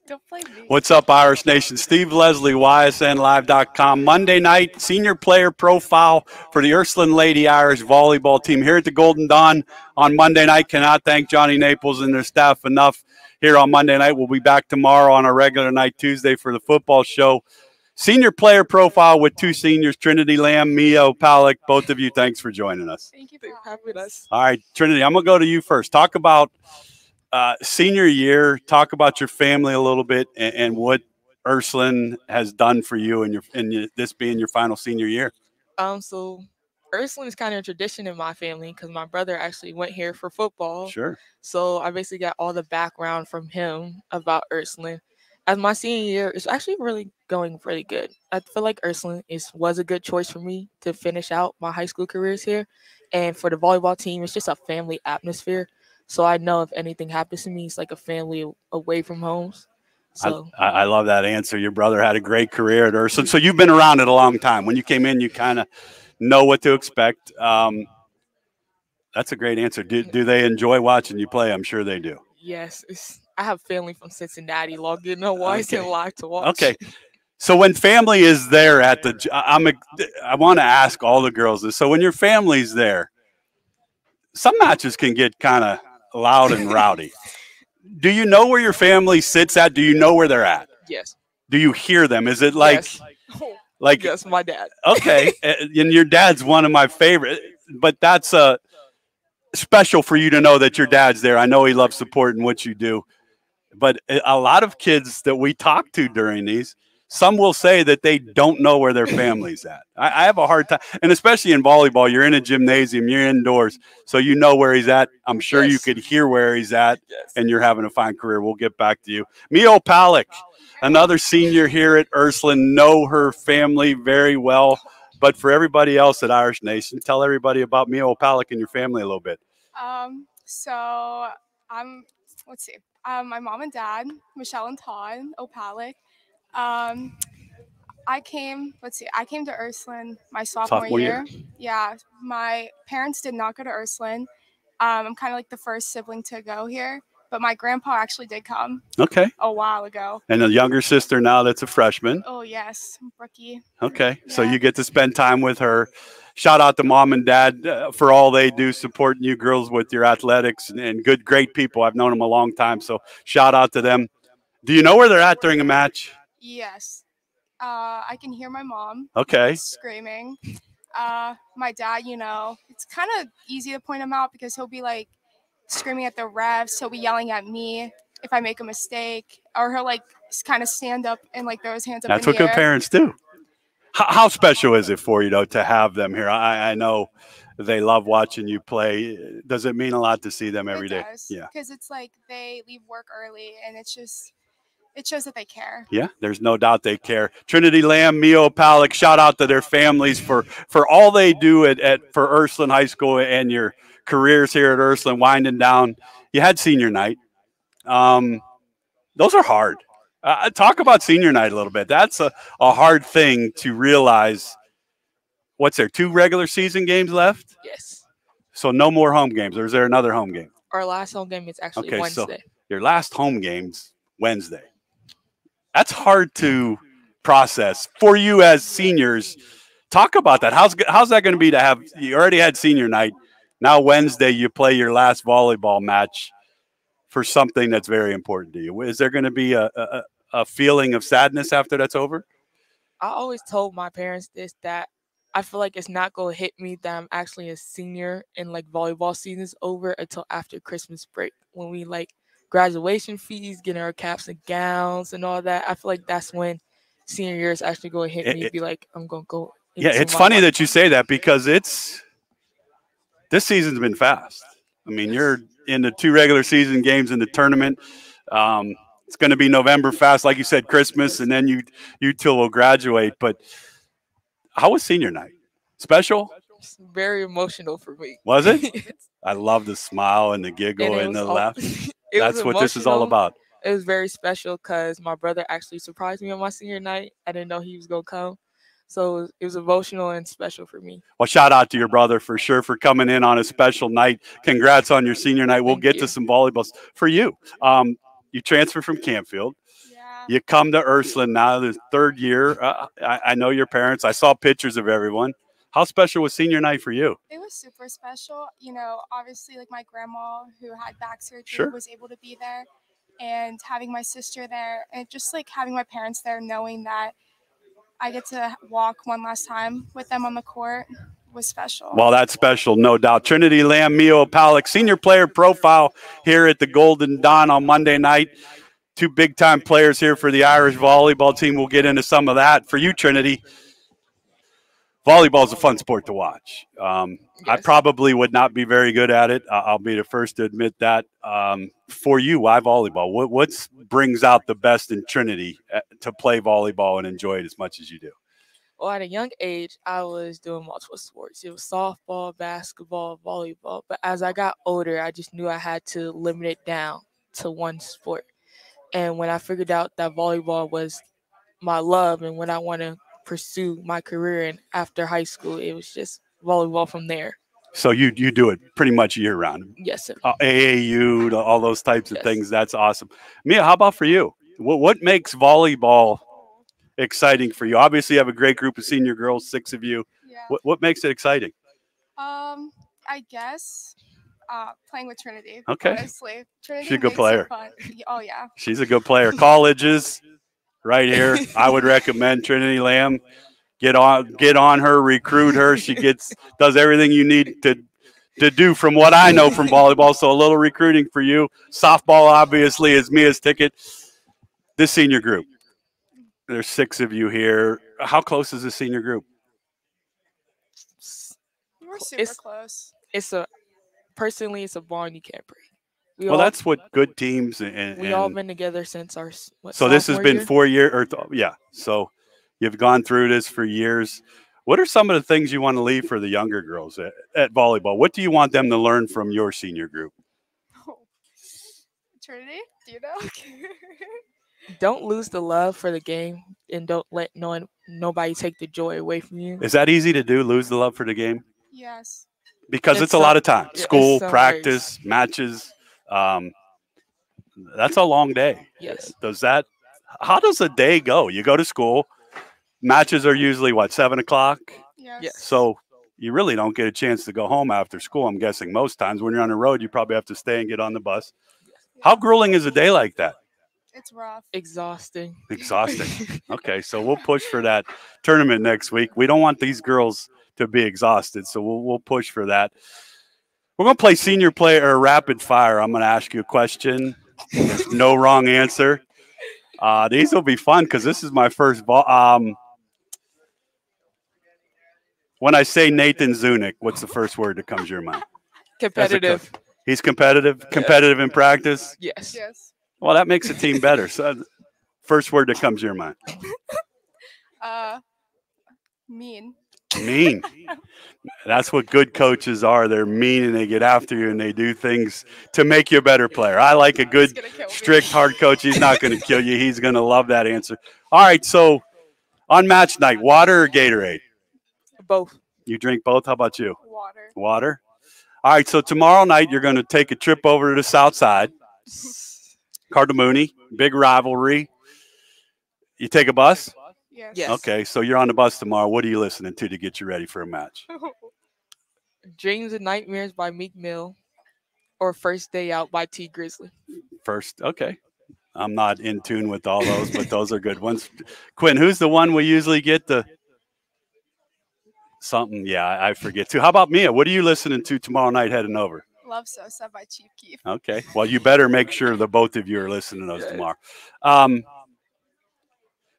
Don't play me. What's up, Irish Nation? Steve Leslie, YSNLive.com. Monday night, senior player profile for the Ursuline Lady Irish Volleyball team here at the Golden Dawn on Monday night. Cannot thank Johnny Naples and their staff enough here on Monday night. We'll be back tomorrow on a regular night, Tuesday, for the football show. Senior player profile with two seniors, Trinity Lamb, Mia Opalick. Both of you, thanks for joining us. Thank you for having us. All right, Trinity, I'm going to go to you first. Talk about senior year. Talk about your family a little bit and what Ursuline has done for you and this being your final senior year. So Ursuline is kind of a tradition in my family because my brother actually went here for football. Sure. So I basically got all the background from him about Ursuline. As my senior year, it's actually really going really good. I feel like Ursuline was a good choice for me to finish out my high school careers here. And for the volleyball team, it's just a family atmosphere. So I know if anything happens to me, it's like a family away from home. So I love that answer. Your brother had a great career at Ursuline. So you've been around it a long time. When you came in, you kind of know what to expect. That's a great answer. Do they enjoy watching you play? I'm sure they do. Yes. I have family from Cincinnati logged in on YSN Live to watch. Okay. So when family is there at the – I want to ask all the girls this. So when your family's there, some matches can get kind of loud and rowdy. Do you know where your family sits at? Do you know where they're at? Yes. Do you hear them? Is it like yes. like yes, my dad. Okay. And your dad's one of my favorite, but that's special for you to know that your dad's there. I know he loves supporting what you do. But a lot of kids that we talk to during these, some will say that they don't know where their family's at. I have a hard time. And especially in volleyball, you're in a gymnasium, you're indoors, so you know where he's at. I'm sure you could hear where he's at, and you're having a fine career. We'll get back to you. Mia Opalick, another senior here at Ursuline, know her family very well. But for everybody else at Irish Nation, tell everybody about Mia Opalick and your family a little bit. Let's see. My mom and dad, Michelle and Todd Opalick. I came to Ursuline my sophomore year. Yeah, my parents did not go to Ursuline. I'm kind of like the first sibling to go here, but my grandpa actually did come. Okay. A while ago. And a younger sister now that's a freshman. Oh, yes, rookie. Okay, yeah. So you get to spend time with her. Shout out to mom and dad for all they do, supporting you girls with your athletics and great people. I've known them a long time, so shout out to them. Do you know where they're at during a match? Yes. I can hear my mom screaming. My dad, it's kind of easy to point him out because he'll be like screaming at the refs. He'll be yelling at me if I make a mistake, or he'll like kind of stand up and like throw his hands up in the air. That's what good parents do. How special is it for you, though, to have them here? I know they love watching you play. Does it mean a lot to see them every day? Yeah. Because it's like they leave work early, and it shows that they care. Yeah, there's no doubt they care. Trinity Lamb, Mia Opalick, shout out to their families for all they do for Ursuline High School and your careers here at Ursuline winding down. You had senior night. Those are hard. Talk about senior night a little bit. That's a hard thing to realize. What's there, 2 regular season games left? Yes. So no more home games, or is there another home game? Our last home game is actually Wednesday. So your last home game's Wednesday. That's hard to process for you as seniors. Talk about that. How's that going to be to have – you already had senior night. Now Wednesday you play your last volleyball match for something that's very important to you. Is there going to be a feeling of sadness after that's over? I always told my parents that I feel like it's not going to hit me that I'm actually a senior and like volleyball season's over until after Christmas break when we like graduation fees, getting our caps and gowns and all that. I feel like that's when senior year is actually going to hit me and be like, I'm going to go. Yeah, it's funny that you say that because this season's been fast. I mean, you're into 2 regular season games in the tournament. It's going to be November fast, like you said, Christmas, and then you two will graduate. But how was senior night? Special? It's very emotional for me. Was it? I love the smile and the giggle and the laugh. That's what this is all about. It was very special because my brother actually surprised me on my senior night. I didn't know he was going to come. So it was emotional and special for me. Well, shout out to your brother for sure for coming in on a special night. Congrats on your senior night. We'll get to some volleyballs for you. you transfer from Campfield. Yeah. You come to Ursula now, the third year. I know your parents. I saw pictures of everyone. How special was senior night for you? It was super special. You know, obviously, like my grandma who had back surgery Sure. was able to be there, and having my sister there, and just like having my parents there, knowing that I get to walk one last time with them on the court was special. Well, that's special, no doubt. Trinity Lamb, Mia Opalick, senior player profile here at the Golden Dawn on Monday night. Two big-time players here for the Irish volleyball team. We'll get into some of that. For you, Trinity, volleyball is a fun sport to watch. Yes. I probably would not be very good at it. I'll be the first to admit that. For you, why volleyball? What brings out the best in Trinity to play volleyball and enjoy it as much as you do? Well, at a young age, I was doing multiple sports. It was softball, basketball, volleyball. But as I got older, I just knew I had to limit it down to one sport. And when I figured out that volleyball was my love and what I want to pursue my career in after high school, it was just volleyball from there. So you do it pretty much year round? Yes, sir. AAU, all those types of Yes. things. That's awesome. Mia, how about for you? What makes volleyball exciting for you? Obviously, you have a great group of senior girls, 6 of you. Yeah. What makes it exciting? I guess playing with Trinity. Okay. Honestly, Trinity She's a good makes it player. fun. Oh yeah. She's a good player. Colleges, right here. I would recommend Trinity Lamb. Get on her, recruit her. She does everything you need to do from what I know from volleyball. So a little recruiting for you. Softball, obviously, is Mia's ticket. This senior group. There's 6 of you here. How close is the senior group? We're super close. It's a bond you can't break. That's what good teams and we all been together since our so this has been year? 4 years yeah. So you've gone through this for years. What are some of the things you want to leave for the younger girls at volleyball? What do you want them to learn from your senior group? Oh. Trinity, do you know? Don't lose the love for the game and don't let nobody take the joy away from you. Is that easy to do, lose the love for the game? Yes. Because it's a lot of time. School, some practice, matches. That's a long day. Yes. How does a day go? You go to school. Matches are usually, 7 o'clock? Yes. So you really don't get a chance to go home after school, I'm guessing most times. When you're on the road, you probably have to stay and get on the bus. Yeah. How grueling is a day like that? It's rough. Exhausting. Okay, so we'll push for that tournament next week. We don't want these girls to be exhausted, so we'll push for that. We're going to play senior player or rapid fire. I'm going to ask you a question. There's no wrong answer. These will be fun because this is my first ball. When I say Nathan Zunick, what's the first word that comes to your mind? Competitive. He's competitive? Competitive in practice? Yes. Yes. Well, that makes the team better. So, first word that comes to your mind? Mean. Mean. That's what good coaches are. They're mean and they get after you and they do things to make you a better player. I like a good, strict, hard coach. He's not going to kill you. He's going to love that answer. All right, so on match night, water or Gatorade? Both. You drink both? How about you? Water. Water? All right, so tomorrow night you're going to take a trip over to the South Side. Cardamooney, big rivalry. You take a bus? Yes. Okay, so you're on the bus tomorrow. What are you listening to get you ready for a match? Dreams and Nightmares by Meek Mill or First Day Out by T Grizzly. Okay. I'm not in tune with all those, but those are good ones. Quinn, who's the one we usually get something? Yeah, I forget too. How about Mia? What are you listening to tomorrow night heading over? Love Sosa by Chief Keef. Okay. Well, you better make sure the both of you are listening to those tomorrow.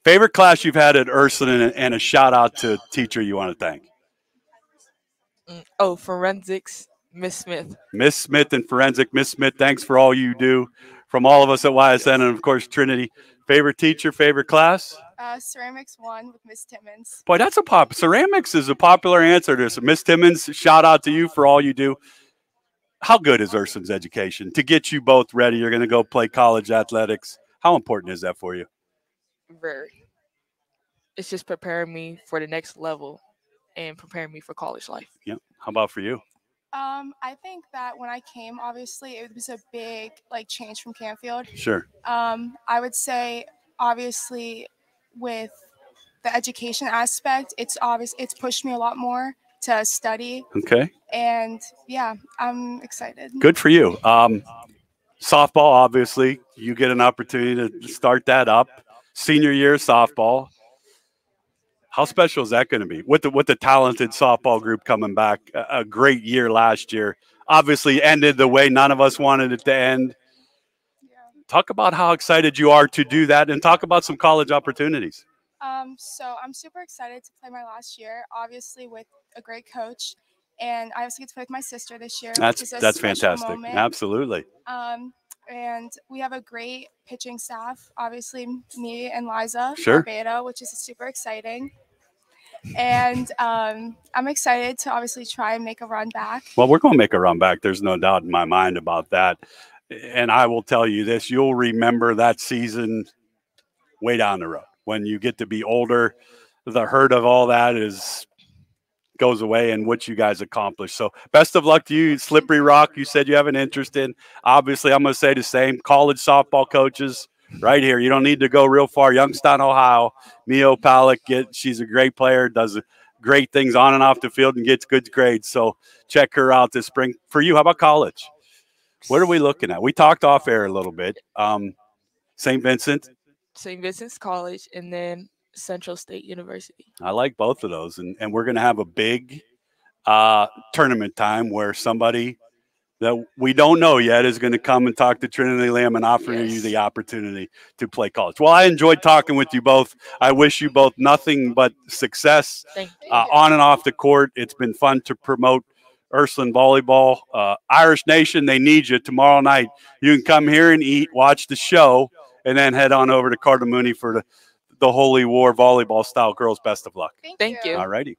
Favorite class you've had at Ursuline and a shout out to a teacher you want to thank? Forensics, Miss Smith. Miss Smith and Forensic. Miss Smith, thanks for all you do from all of us at YSN and, of course, Trinity. Favorite teacher, favorite class? Ceramics 1 with Miss Timmons. Boy, that's ceramics is a popular answer to this. Miss Timmons, shout out to you for all you do. How good is Ursuline's education to get you both ready? You're going to go play college athletics. How important is that for you? Very. It's just preparing me for the next level and preparing me for college life. Yeah. How about for you? I think that when I came, obviously, it was a big change from Canfield. Sure. I would say, obviously, with the education aspect, it's pushed me a lot more to study. Okay. And yeah, I'm excited. Good for you. Softball, obviously, you get an opportunity to start that up. Senior year softball. How special is that going to be with the talented softball group coming back? A great year last year. Obviously, ended the way none of us wanted it to end. Yeah. Talk about how excited you are to do that, and talk about some college opportunities. So I'm super excited to play my last year, obviously with a great coach, and I also get to play with my sister this year. That's fantastic. Moment. Absolutely. And we have a great pitching staff, obviously me and Liza Sure. Barbado, which is super exciting. And I'm excited to obviously try and make a run back. Well, we're going to make a run back. There's no doubt in my mind about that. And I will tell you this, you'll remember that season way down the road. When you get to be older, the hurt of all that goes away and what you guys accomplished. So best of luck to you. Slippery Rock, you said you have an interest in. Obviously, I'm going to say the same. College softball coaches right here. You don't need to go real far. Youngstown, Ohio. Mia Opalick, she's a great player, does great things on and off the field, and gets good grades. So check her out this spring. For you, how about college? What are we looking at? We talked off air a little bit. St. Vincent. St. Vincent's College, and then Central State University. I like both of those. And we're going to have a big tournament time where somebody that we don't know yet is going to come and talk to Trinity Lamb and offer you the opportunity to play college. Well, I enjoyed talking with you both. I wish you both nothing but success on and off the court. It's been fun to promote Ursuline Volleyball. Irish Nation, they need you tomorrow night. You can come here and eat, watch the show, and then head on over to Carter Mooney for the Holy War volleyball style girls. Best of luck. Thank you. All righty.